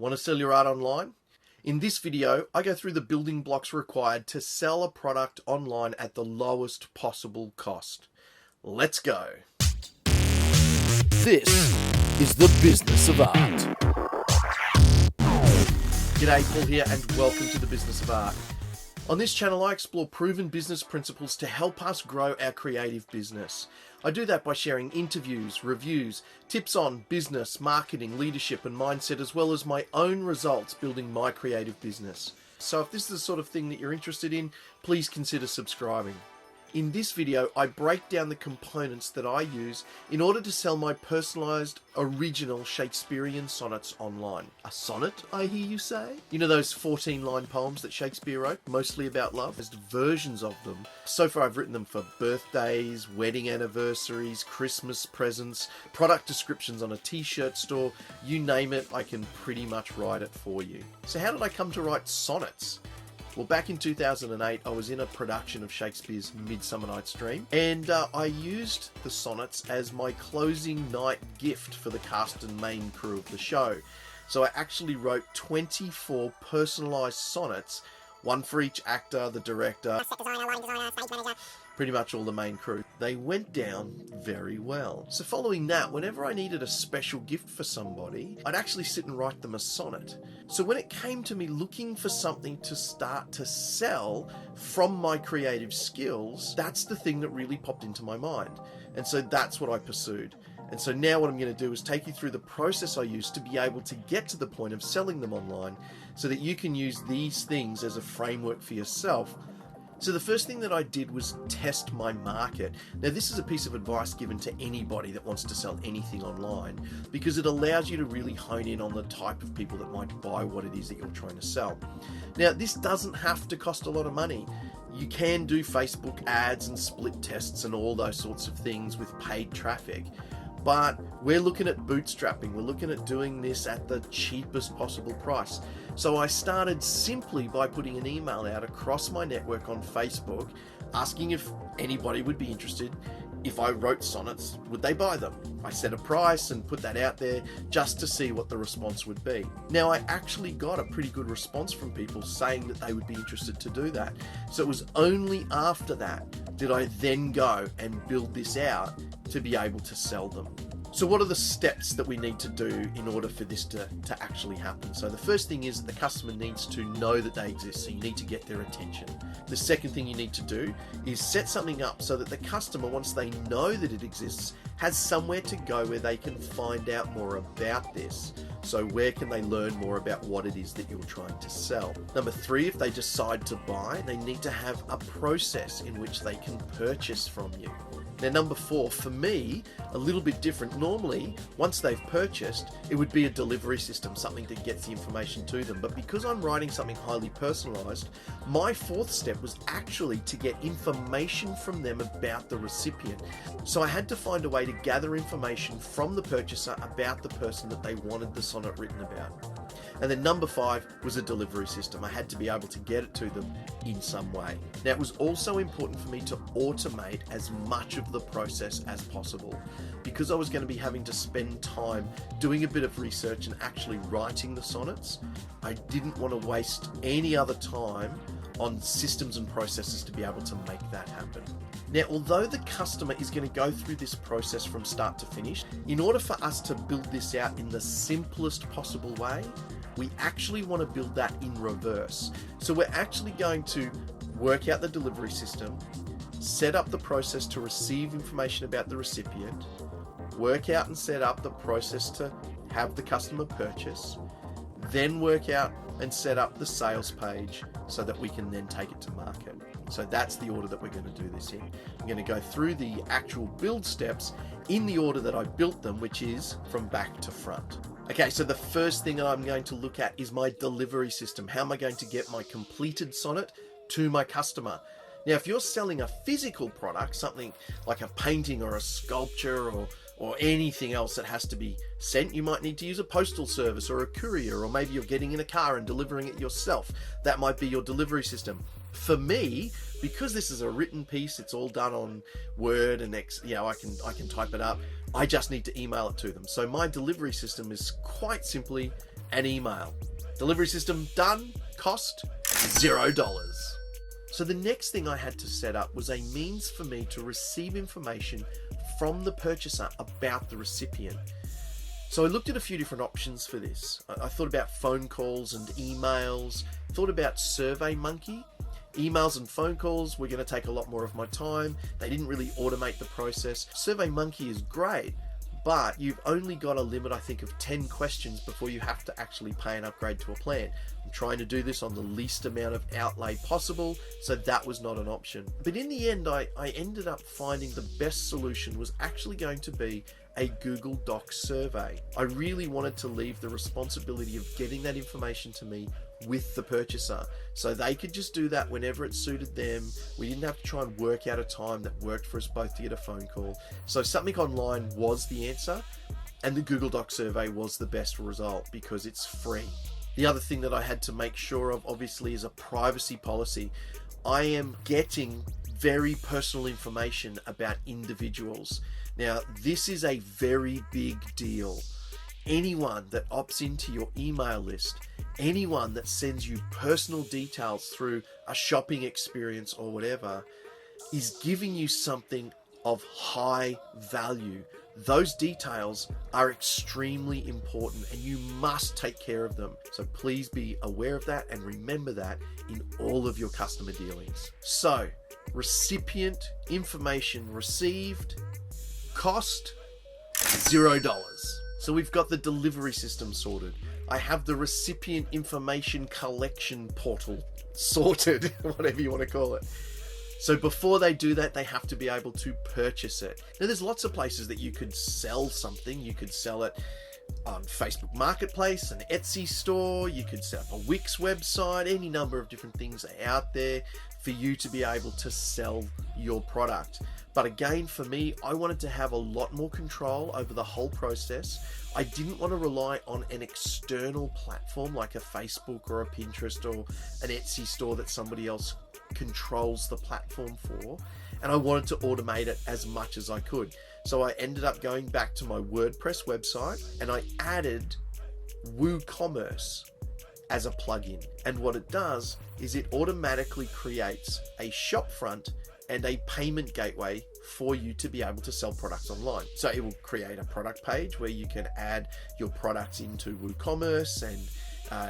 Want to sell your art online? In this video, I go through the building blocks required to sell a product online at the lowest possible cost. Let's go. This is the Business of Art. G'day, Paul here, and welcome to the Business of Art. On this channel, I explore proven business principles to help us grow our creative business. I do that by sharing interviews, reviews, tips on business, marketing, leadership, and mindset, as well as my own results building my creative business. So if this is the sort of thing that you're interested in, please consider subscribing. In this video, I break down the components that I use in order to sell my personalized, original Shakespearean sonnets online. A sonnet, I hear you say? You know those 14-line poems that Shakespeare wrote, mostly about love? There's versions of them. So far I've written them for birthdays, wedding anniversaries, Christmas presents, product descriptions on a t-shirt store, you name it, I can pretty much write it for you. So how did I come to write sonnets? Well, back in 2008, I was in a production of Shakespeare's Midsummer Night's Dream, and I used the sonnets as my closing night gift for the cast and main crew of the show. So I actually wrote 24 personalised sonnets, one for each actor, the director, set designer, lighting designer, stage manager, pretty much all the main crew. They went down very well. So following that, whenever I needed a special gift for somebody, I'd actually sit and write them a sonnet. So when it came to me looking for something to start to sell from my creative skills, that's the thing that really popped into my mind. And so that's what I pursued. And so now what I'm going to do is take you through the process I used to be able to get to the point of selling them online so that you can use these things as a framework for yourself. So the first thing that I did was test my market. Now this is a piece of advice given to anybody that wants to sell anything online because it allows you to really hone in on the type of people that might buy what it is that you're trying to sell. Now this doesn't have to cost a lot of money. You can do Facebook ads and split tests and all those sorts of things with paid traffic. But we're looking at bootstrapping. We're looking at doing this at the cheapest possible price. So I started simply by putting an email out across my network on Facebook, asking if anybody would be interested. If I wrote sonnets, would they buy them? I set a price and put that out there just to see what the response would be. Now, I actually got a pretty good response from people saying that they would be interested to do that. So it was only after that did I then go and build this out to be able to sell them. So what are the steps that we need to do in order for this to actually happen? So the first thing is that the customer needs to know that they exist, so you need to get their attention. The second thing you need to do is set something up so that the customer, once they know that it exists, has somewhere to go where they can find out more about this. So where can they learn more about what it is that you're trying to sell? Number three, if they decide to buy, they need to have a process in which they can purchase from you. Now, number four, for me, a little bit different. Normally, once they've purchased, it would be a delivery system, something that gets the information to them. But because I'm writing something highly personalized, my fourth step was actually to get information from them about the recipient. So I had to find a way to gather information from the purchaser about the person that they wanted the sonnet written about. And then number five was a delivery system. I had to be able to get it to them in some way. Now, it was also important for me to automate as much of the process as possible because I was going to be having to spend time doing a bit of research and actually writing the sonnets. I didn't want to waste any other time on systems and processes to be able to make that happen. Now, although the customer is going to go through this process from start to finish, in order for us to build this out in the simplest possible way, we actually want to build that in reverse. So we're actually going to work out the delivery system, set up the process to receive information about the recipient, work out and set up the process to have the customer purchase, then work out and set up the sales page so that we can then take it to market. So that's the order that we're going to do this in. I'm going to go through the actual build steps in the order that I built them, which is from back to front. Okay, so the first thing I'm going to look at is my delivery system. How am I going to get my completed sonnet to my customer? Now, if you're selling a physical product, something like a painting or a sculpture or anything else that has to be sent, you might need to use a postal service or a courier, or maybe you're getting in a car and delivering it yourself. That might be your delivery system. For me, because this is a written piece, it's all done on Word and I can type it up. I just need to email it to them. So my delivery system is quite simply an email. Delivery system done, cost $0. So the next thing I had to set up was a means for me to receive information from the purchaser about the recipient. So I looked at a few different options for this. I thought about phone calls and emails, thought about SurveyMonkey. Emails and phone calls were going to take a lot more of my time. They didn't really automate the process. SurveyMonkey is great, but you've only got a limit, I think, of 10 questions before you have to actually pay an upgrade to a plan. I'm trying to do this on the least amount of outlay possible, so that was not an option. But in the end, I ended up finding the best solution was actually going to be a Google Docs survey. I really wanted to leave the responsibility of getting that information to me with the purchaser, so they could just do that whenever it suited them. We didn't have to try and work out a time that worked for us both to get a phone call. So something online was the answer, and the Google Docs survey was the best result because it's free. The other thing that I had to make sure of, obviously, is a privacy policy. I am getting very personal information about individuals. Now, this is a very big deal. Anyone that opts into your email list, anyone that sends you personal details through a shopping experience or whatever, is giving you something of high value. Those details are extremely important and you must take care of them. So please be aware of that and remember that in all of your customer dealings. So, recipient information received, cost $0. So we've got the delivery system sorted. I have the recipient information collection portal sorted, whatever you want to call it. So before they do that, they have to be able to purchase it. Now, there's lots of places that you could sell something. You could sell it on Facebook Marketplace, an Etsy store. You could set up a Wix website. Any number of different things are out there for you to be able to sell your product. But again, for me, I wanted to have a lot more control over the whole process. I didn't want to rely on an external platform like a Facebook or a Pinterest or an Etsy store that somebody else controls the platform for, and I wanted to automate it as much as I could. So I ended up going back to my WordPress website and I added WooCommerce as a plugin. And what it does is it automatically creates a shop front and a payment gateway for you to be able to sell products online. So it will create a product page where you can add your products into WooCommerce, and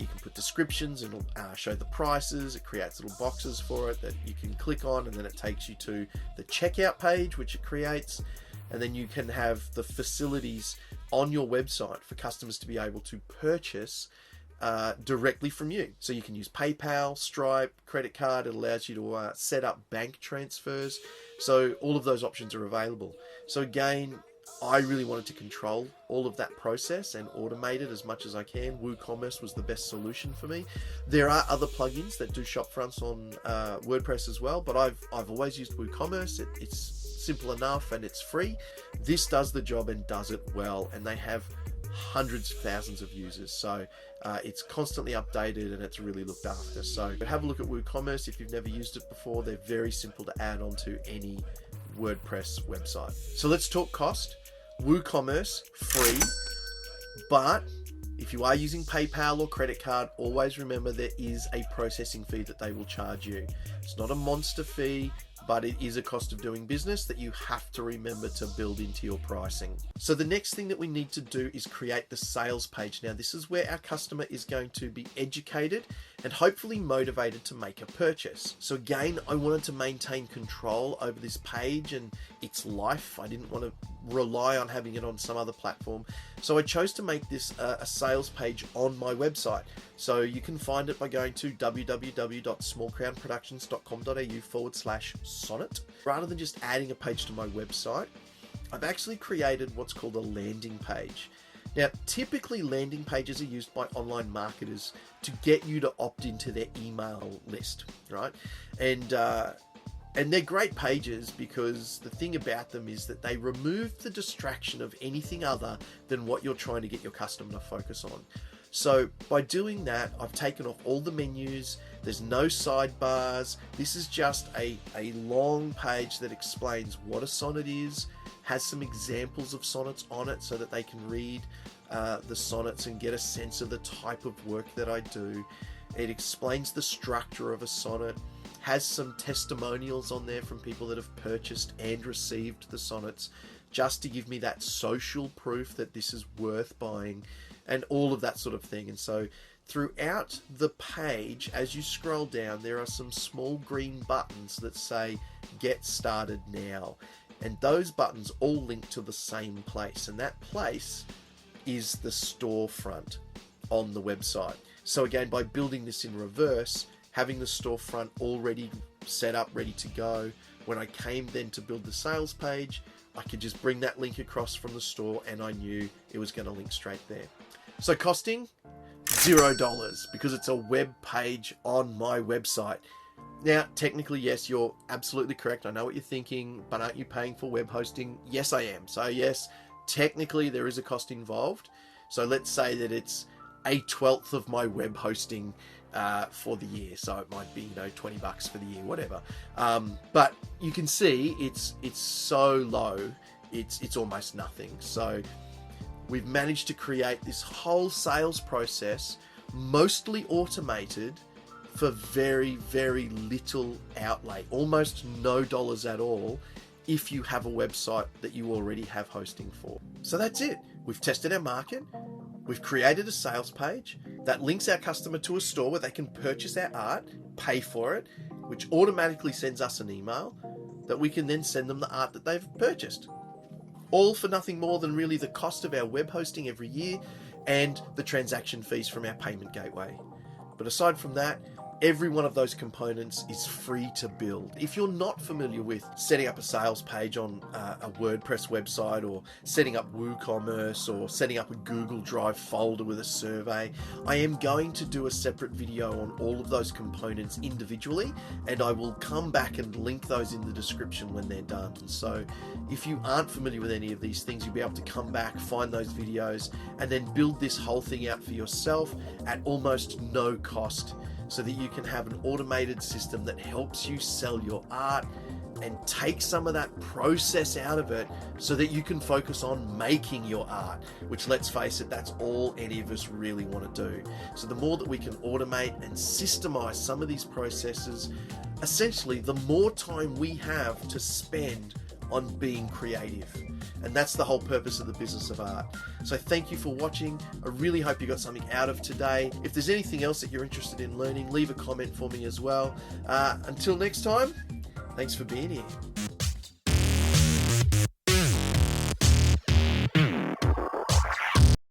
you can put descriptions, and it'll show the prices. It creates little boxes for it that you can click on, and then it takes you to the checkout page, which it creates. And then you can have the facilities on your website for customers to be able to purchase directly from you. So you can use PayPal, Stripe, credit card. It allows you to set up bank transfers. So all of those options are available. So again, I really wanted to control all of that process and automate it as much as I can. WooCommerce was the best solution for me. There are other plugins that do shop fronts on WordPress as well, but I've always used WooCommerce. It's simple enough and it's free. This does the job and does it well, and they have hundreds of thousands of users. So it's constantly updated and it's really looked after. So have a look at WooCommerce if you've never used it before. They're very simple to add onto any WordPress website. So let's talk cost. WooCommerce, free, but if you are using PayPal or credit card, always remember there is a processing fee that they will charge you. It's not a monster fee, but it is a cost of doing business that you have to remember to build into your pricing. So the next thing that we need to do is create the sales page. Now, this is where our customer is going to be educated and hopefully motivated to make a purchase. So again, I wanted to maintain control over this page and its life. I didn't want to rely on having it on some other platform. So I chose to make this a sales page on my website. So you can find it by going to www.smallcrownproductions.com.au/sonnet. Rather than just adding a page to my website, I've actually created what's called a landing page. Now, typically landing pages are used by online marketers to get you to opt into their email list, right? And they're great pages because the thing about them is that they remove the distraction of anything other than what you're trying to get your customer to focus on. So by doing that, I've taken off all the menus. There's no sidebars. This is just a long page that explains what a sonnet is, has some examples of sonnets on it so that they can read the sonnets and get a sense of the type of work that I do. It explains the structure of a sonnet, has some testimonials on there from people that have purchased and received the sonnets, just to give me that social proof that this is worth buying, and all of that sort of thing. And so throughout the page, as you scroll down, there are some small green buttons that say Get Started Now. And those buttons all link to the same place, and that place is the storefront on the website. So again, by building this in reverse, having the storefront already set up, ready to go, when I came then to build the sales page, I could just bring that link across from the store and I knew it was going to link straight there. So costing $0 because it's a web page on my website. Now, technically, yes, you're absolutely correct. I know what you're thinking, but aren't you paying for web hosting? Yes, I am. So yes, technically there is a cost involved. So let's say that it's 1/12 of my web hosting for the year. So it might be, $20 for the year, whatever. But you can see it's so low, it's almost nothing. So we've managed to create this whole sales process, mostly automated, for very, very little outlay, almost no dollars at all, if you have a website that you already have hosting for. So that's it. We've tested our market. We've created a sales page that links our customer to a store where they can purchase our art, pay for it, which automatically sends us an email that we can then send them the art that they've purchased. All for nothing more than really the cost of our web hosting every year and the transaction fees from our payment gateway. But aside from that, every one of those components is free to build. If you're not familiar with setting up a sales page on a WordPress website, or setting up WooCommerce, or setting up a Google Drive folder with a survey, I am going to do a separate video on all of those components individually, and I will come back and link those in the description when they're done. So if you aren't familiar with any of these things, you'll be able to come back, find those videos, and then build this whole thing out for yourself at almost no cost, so that you can have an automated system that helps you sell your art and take some of that process out of it so that you can focus on making your art, which, let's face it, that's all any of us really want to do. So the more that we can automate and systemize some of these processes, essentially the more time we have to spend on being creative. And that's the whole purpose of the business of art. So thank you for watching. I really hope you got something out of today. If there's anything else that you're interested in learning, leave a comment for me as well. Until next time, thanks for being here.